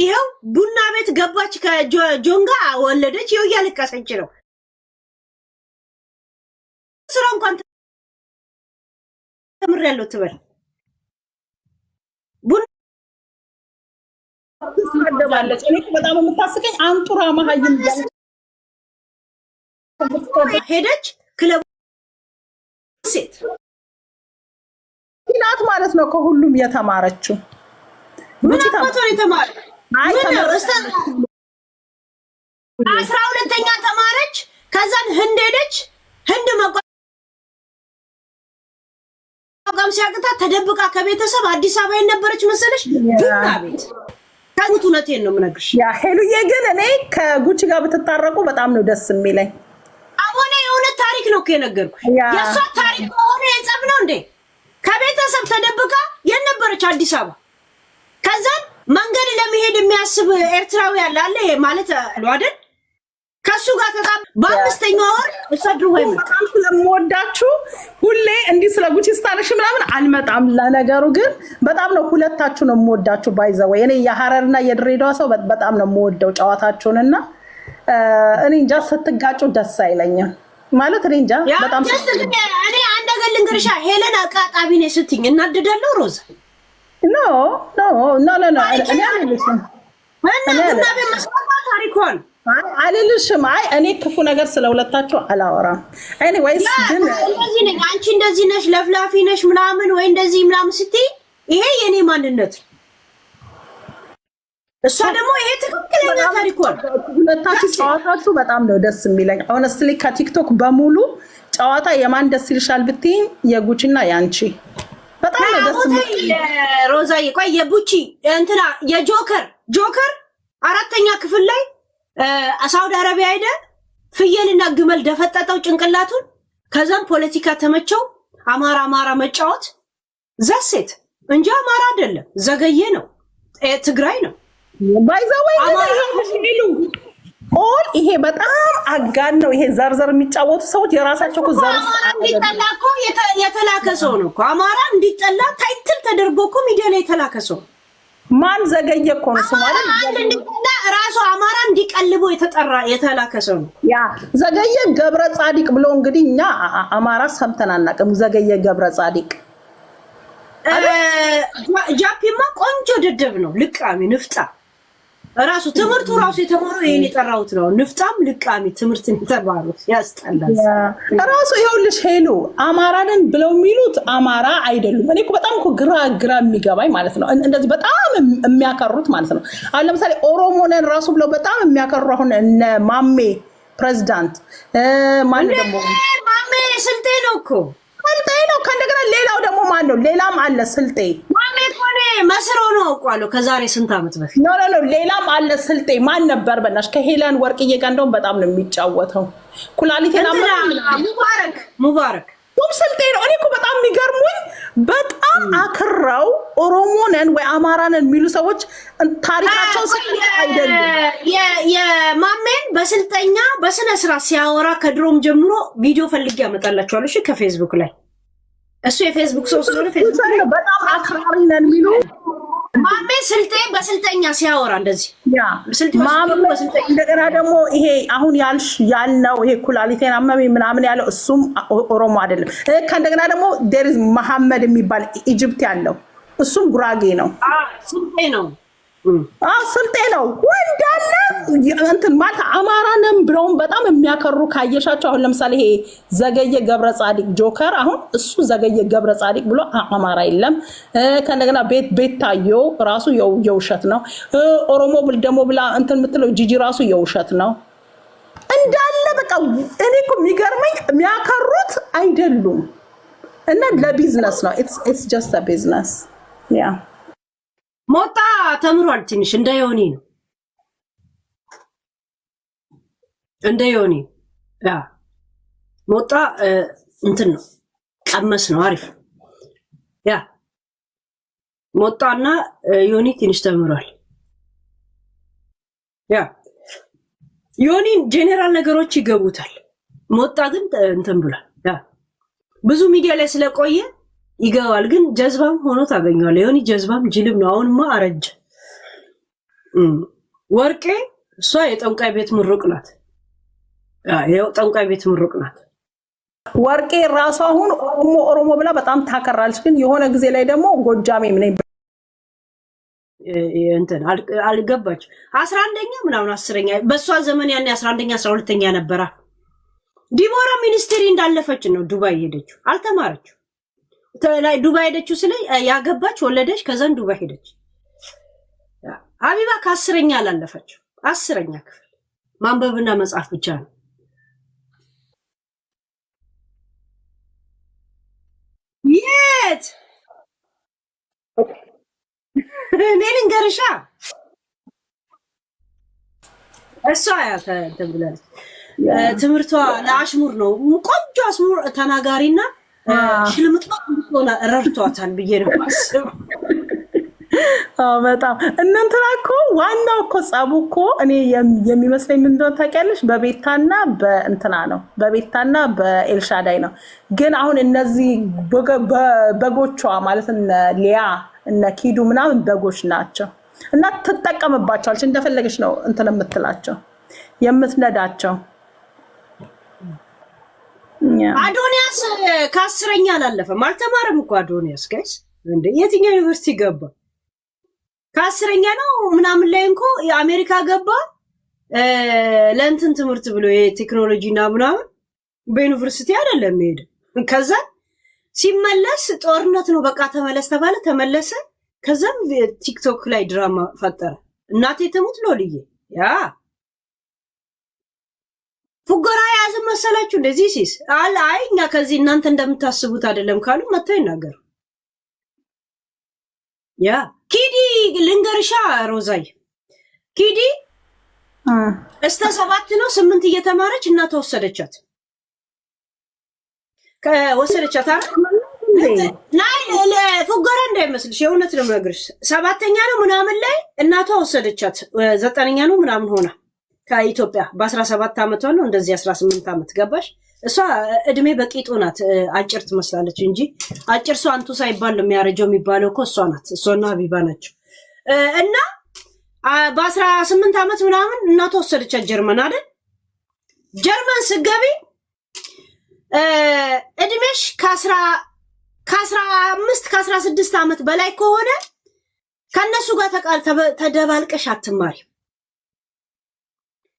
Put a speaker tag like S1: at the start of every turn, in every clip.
S1: ይሄው ቡና ቤት ገባች ከጆንጋ ወለደች ይሄው ያለቀሰች ነው ስራ እንኳን ተምር ያለው ትበል ቡና
S2: ትሳደባለች እኔ በጣም የምታስቀኝ አንጡራ መሀይም
S1: ሄደች ክለብ ሴት
S2: ናት ማለት ነው ከሁሉም የተማረችው
S1: ምን አባቷን የተማረ አይ ተማረች 12ኛ ተማረች ከዛን ህንድ ሄደች ህንድ መቋቋም ሲያቅታ ተደብቃ ከቤተሰብ አዲስ አበባ የነበረች መሰለሽ ቡና ቤት ታውቁት እውነቴን ነው የምነግርሽ
S2: ያ ሄሉዬ ግን እኔ ከጉቺ ጋር ብትታረቁ በጣም ነው ደስ የሚለኝ
S1: አሁን የሆነ ታሪክ ነው ከነገርኩሽ የሷ ታሪክ ሆነ የጸብ ነው እንዴ ከቤተሰብ ተደብቃ የነበረች አዲስ አበባ ከዛን መንገድ ለመሄድ የሚያስብ ኤርትራዊ ያለ አለ ማለት ነው አይደል ከሱ ጋር ተጣብ በአምስተኛው ወር እሰድሩ ወይ
S2: በጣም ስለምወዳችሁ ሁሌ እንዲህ ስለ ጉቺ ስታለሽ ምናምን አልመጣም ለነገሩ ግን በጣም ነው ሁለታችሁ ነው የምወዳችሁ ባይዘው እኔ የሐረርና የድሬዳዋ ሰው በጣም ነው የምወደው ጨዋታችሁንና እኔ እንጃ ስትጋጩ ደስ አይለኝም ማለት እኔ እንጃ በጣም
S1: እኔ አንድ ነገር ልንገርሻ ሄለን አቃጣቢ ነው ስትኝ እናደዳለሁ ሮዛ
S2: ኖ እኔ አልልሽም
S1: እና በመስማት ታሪኳን
S2: አልልሽም አይ እኔ ክፉ ነገር ስለሁለታችሁ አላወራም ኤኒዌይስ ግን
S1: እንደዚህ ነኝ አንቺ እንደዚህ ነሽ ለፍላፊ ነሽ ምናምን ወይ እንደዚህ ምናምን ስትይ ይሄ የኔ ማንነት እሷ ደግሞ ይሄ ትክክለኛ ታሪኳን
S2: ሁለታችሁ ጨዋታችሁ በጣም ነው ደስ የሚለኝ ሆነስትሊ ከቲክቶክ በሙሉ ጨዋታ የማን ደስ ይልሻል ብትይኝ የጉቺና ያንቺ በጣም ነው ደስ የሚለኝ
S1: ሮዛዬ ቆይ የቡቺ እንትና የጆከር አራተኛ ክፍል ላይ ሳውዲ አረቢያ ሄደ ፍየልና ግመል ደፈጠጠው ጭንቅላቱን ከዛም ፖለቲካ ተመቸው አማራ መጫወት ዘሴት እንጂ አማራ አይደለም ዘገየ ነው ትግራይ ነው
S2: ባይዛወይ ይሄ ኦል ይሄ በጣም አጋን ነው ይሄ ዘርዘር የሚጫወቱ ሰዎች የራሳቸው ዘር
S1: እንዲጠላኮ የተላከ ሰው ነው አማራ እንዲጠላ ታይትል ተደርጎ እኮ ሚዲያ ላይ የተላከ ሰው
S2: ማን ዘገየ እኮ ነው ስሙ አይደል
S1: እንዲጠላ ራሱ አማራ እንዲቀልቦ የተላከ ሰው ነው
S2: ያ ዘገየ ገብረ ጻዲቅ ብሎ እንግዲህ እኛ አማራ ሰምተን አናውቅም ዘገየ ገብረ ጻዲቅ
S1: ጃፒማ ቆንጆ ደደብ ነው ልቃሚ ንፍጣ ራሱ ትምርቱ ራሱ የተማረው ይሄን የጠራውት ነው ንፍጣም ልቃሚ ትምርትን የተማረው ያስጠላል
S2: ራሱ ይኸውልሽ ሄሉ አማራንን ብለው የሚሉት አማራ አይደሉም እኔ እኮ በጣም እኮ ግራ የሚገባኝ ማለት ነው እንደዚህ በጣም የሚያከሩት ማለት ነው አሁን ለምሳሌ ኦሮሞንን ራሱ ብለው በጣም የሚያከሩ አሁን እነ ማሜ ፕሬዝዳንት ማን ደግሞ
S1: ማሜ ስልጤ ነው እኮ
S2: ስልጤ ነው ከእንደገና ሌላው ደግሞ ማን ነው ሌላም አለ ስልጤ
S1: ማሜ ኮኔ መስሮ ነው አውቃለሁ ከዛሬ ስንት አመት በፊት
S2: ኖ ሌላም አለ ስልጤ ማን ነበር በእናትሽ ከሄለን ወርቅዬ ጋር እንደውም በጣም ነው የሚጫወተው ኩላሊቴና
S1: ሙባረክ
S2: ሁሉም ስልጤ ነው እኔ እኮ በጣም የሚገርሙኝ በጣም አክራው ኦሮሞነን ወይ አማራነን የሚሉ ሰዎች ታሪካቸው አይደለም
S1: የማሜን በስልጠኛ በስነ ስርዓት ሲያወራ ከድሮም ጀምሮ ቪዲዮ ፈልጌ ያመጣላችኋለሁ እሺ ከፌስቡክ ላይ እሱ የፌስቡክ ሰው ስለሆነ ፌስቡክ ላይ
S2: በጣም አክራሪ ነን የሚሉ
S1: ማሜ ስልጤ በስልጠኛ ሲያወራ እንደዚህ
S2: ያ በስልጠኛ እንደገና ደግሞ ይሄ አሁን ያልነው ይሄ ኩላሊቴን አመመኝ ምናምን ያለው እሱም ኦሮሞ አይደለም ከእንደገና ደግሞ ዴሪዝ መሐመድ የሚባል ኢጅፕት ያለው እሱም ጉራጌ ነው
S1: ስልጤ ነው
S2: ስልጤ ነው ወንዳለ እንትን ማለት አማራንም ብለውም በጣም የሚያከሩ ካየሻቸው አሁን ለምሳሌ ይሄ ዘገየ ገብረ ጻዲቅ ጆከር አሁን እሱ ዘገየ ገብረ ጻዲቅ ብሎ አማራ የለም ከነገና ቤት ታየው ራሱ የውሸት ነው ኦሮሞ ብል ደግሞ ብላ እንትን የምትለው ጂጂ ራሱ የውሸት ነው እንዳለ በቃ እኔ እኮ የሚገርመኝ የሚያከሩት አይደሉም እና ለቢዝነስ ነው ኢትስ ጀስት አ ቢዝነስ ያ
S1: ሞጣ ተምሯል ትንሽ እንደዮኒ ነው እንደዮኒ ያ ሞጣ እንትን ነው ቀመስ ነው አሪፍ ያ ሞጣና ዮኒ ትንሽ ተምሯል ያ ዮኒ ጄኔራል ነገሮች ይገቡታል ሞጣ ግን እንትን ብሏል ያ ብዙ ሚዲያ ላይ ስለቆየ ይገባል ግን ጀዝባም ሆኖ ታገኛለህ ዮኒ ጀዝባም ጅልም ነው አሁንማ አረጀ ወርቄ እሷ የጠንቋይ ቤት ምሩቅ ናት። የጠንቋይ ቤት ምሩቅ ናት።
S2: ወርቄ ራሷ አሁን ኦሮሞ ብላ በጣም ታከራለች። ግን የሆነ ጊዜ ላይ ደግሞ ጎጃሜም ነኝ
S1: እንትን አልገባች 11ኛ ምናምን 10ኛ በሷ ዘመን ያኔ 11ኛ 12ኛ ነበራ። ዲቦራ ሚኒስትሪ እንዳለፈች ነው ዱባይ ሄደችው። አልተማረችው። ላይ ዱባይ ሄደችው ስለ ያገባች ወለደች። ከዛን ዱባይ ሄደች። ሀቢባ ከ10ኛ አላለፈችው። 10ኛ ክፍል ማንበብና መጻፍ ብቻ ነው። የት እኔ ልንገርሻ እሷ ተብላለች። ትምህርቷ ለአሽሙር ነው። ቆንጆ አሽሙር ተናጋሪና ሽልምጥማጥ ሆነ ረድቷታል ብዬ ነው ማስበው።
S2: በጣም እንትና እኮ ዋናው እኮ ጸቡ እኮ እኔ የሚመስለኝ ምን እንደሆነ ታውቂያለሽ? በቤታና በእንትና ነው፣ በቤታና በኤልሻዳይ ነው። ግን አሁን እነዚህ በጎቿ ማለት እነ ሊያ እነ ኪዱ ምናምን በጎች ናቸው እና ትጠቀምባቸዋለች። እንደፈለገች ነው እንትን የምትላቸው የምትነዳቸው።
S1: አዶኒያስ ከ10ኛ አላለፈም። አልተማረም እኮ አዶኒያስ ጋይስ። እንደ የትኛው ዩኒቨርሲቲ ገባ? ከ10ኛ ነው ምናምን ላይ እንኮ የአሜሪካ ገባ ለእንትን ትምህርት ብሎ የቴክኖሎጂ እና ምናምን በዩኒቨርሲቲ አይደለም ሄደ። ከዛ ሲመለስ ጦርነት ነው በቃ ተመለስ ተባለ። ተመለሰ። ከዛም ቲክቶክ ላይ ድራማ ፈጠረ። እናቴ ትሙት ሎልዬ ያ ፉገራ ያዝ መሰላችሁ እንደዚህ ሲስ አይ እኛ ከዚህ እናንተ እንደምታስቡት አይደለም ካሉ መተው ይናገሩ። ያ ኪዲ ልንገርሻ ሮዛይ ኪዲ እስከ 7 ነው 8 እየተማረች እናቷ ወሰደቻት። ከወሰደቻት ናይ ለፉገራ እንዳይመስልሽ የእውነት ነው የምነግርሽ። 7ኛ ነው ምናምን ላይ እናቷ ወሰደቻት። 9ኛ ነው ምናምን ሆና ከኢትዮጵያ በ17 ዓመቷ ነው እንደዚህ 18 ዓመት ገባሽ። እሷ እድሜ በቂጡ ናት። አጭር ትመስላለች እንጂ አጭር ሰው አንቱ ሳይባል ነው የሚያረጀው የሚባለው እኮ እሷ ናት። እሷና ሀቢባ ናቸው። እና በ18 ዓመት ምናምን እናቷ ወሰደቻት ጀርመን አይደል። ጀርመን ስገቢ እድሜሽ ከ15 ከ16 ዓመት በላይ ከሆነ ከነሱ ጋር ተደባልቀሽ አትማሪ።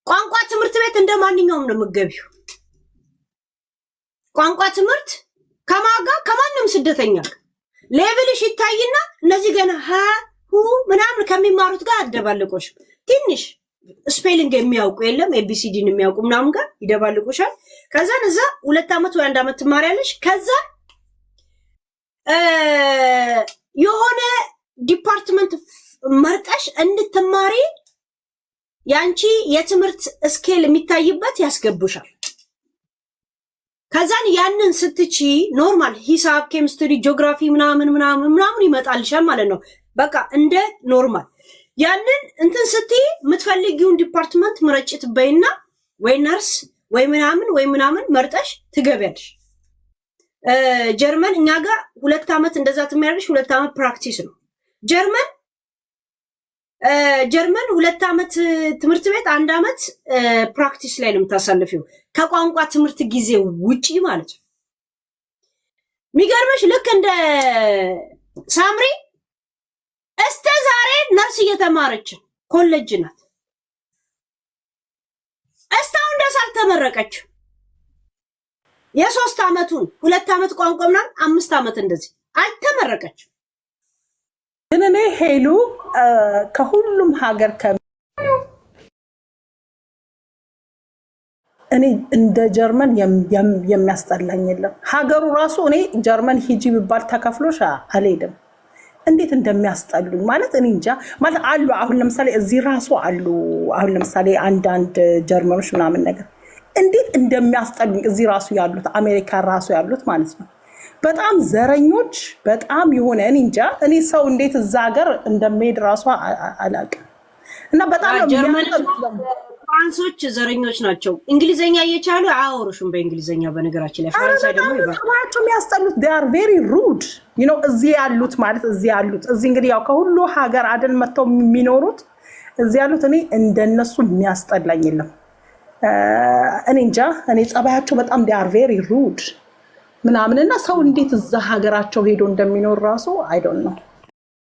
S1: ቋንቋ ትምህርት ቤት እንደማንኛውም ነው የምትገቢው። ቋንቋ ትምህርት ከማጋ ከማንም ስደተኛ ሌቭልሽ ይታይና እነዚህ ገና ሁ ምናምን ከሚማሩት ጋር አደባልቆሽ ትንሽ ስፔሊንግ የሚያውቁ የለም ኤቢሲዲን የሚያውቁ ምናምን ጋር ይደባልቁሻል። ከዛ እዛ 2 ዓመት ወይ 1 ዓመት ትማሪያለሽ። ከዛ የሆነ ዲፓርትመንት መርጠሽ እንድትማሪ ያንቺ የትምህርት ስኬል የሚታይበት ያስገቡሻል። ከዛን ያንን ስትቺ ኖርማል ሂሳብ፣ ኬሚስትሪ፣ ጂኦግራፊ ምናምን ይመጣልሻል ማለት ነው። በቃ እንደ ኖርማል ያንን እንትን ስትይ የምትፈልጊውን ዲፓርትመንት ምረጭ ትበይና ወይ ነርስ ወይ ምናምን መርጠሽ ትገቢያለሽ። ጀርመን እኛ ጋር 2 ዓመት እንደዛ ትማሪያለሽ። 2 ዓመት ፕራክቲስ ነው። ጀርመን 2 ዓመት ትምህርት ቤት 1 ዓመት ፕራክቲስ ላይ ነው የምታሳልፊው ከቋንቋ ትምህርት ጊዜ ውጪ ማለት ነው። የሚገርምሽ ልክ እንደ ሳምሪ እስከ ዛሬ ነርስ እየተማረች ኮሌጅ ናት። እስካሁን ድረስ አልተመረቀችም። የ3 ዓመቱን 2 ዓመት ቋንቋ ምናምን 5 ዓመት እንደዚህ አልተመረቀችም።
S2: ግን እኔ ሄሉ ከሁሉም ሀገር እኔ እንደ ጀርመን የሚያስጠላኝ የለም። ሀገሩ ራሱ እኔ ጀርመን ሂጂ ቢባል ተከፍሎሽ አልሄድም። እንዴት እንደሚያስጠሉኝ ማለት እኔ እንጃ። ማለት አሉ አሁን ለምሳሌ እዚህ ራሱ አሉ። አሁን ለምሳሌ አንዳንድ ጀርመኖች ምናምን ነገር እንዴት እንደሚያስጠሉኝ እዚህ ራሱ ያሉት አሜሪካ ራሱ ያሉት ማለት ነው። በጣም ዘረኞች፣ በጣም የሆነ እኔ እንጃ። እኔ ሰው እንዴት እዛ ሀገር እንደሚሄድ ራሱ አላውቅም። እና በጣም
S1: ፍራንሶች ዘረኞች ናቸው። እንግሊዘኛ እየቻሉ አያወሩሽም በእንግሊዘኛ። በነገራችን ላይ ፈረንሳይ ደግሞ
S2: ይባላቸው የሚያስጠሉት they are very rude you know እዚህ ያሉት ማለት እዚህ እንግዲህ ያው ከሁሉ ሀገር አይደል መጥተው የሚኖሩት እዚህ ያሉት እኔ እንደነሱ የሚያስጠላኝ የለም። እኔ እንጃ እኔ ጸባያቸው በጣም they are very rude ምናምንና ሰው እንዴት እዛ ሀገራቸው ሄዶ እንደሚኖር ራሱ I don't know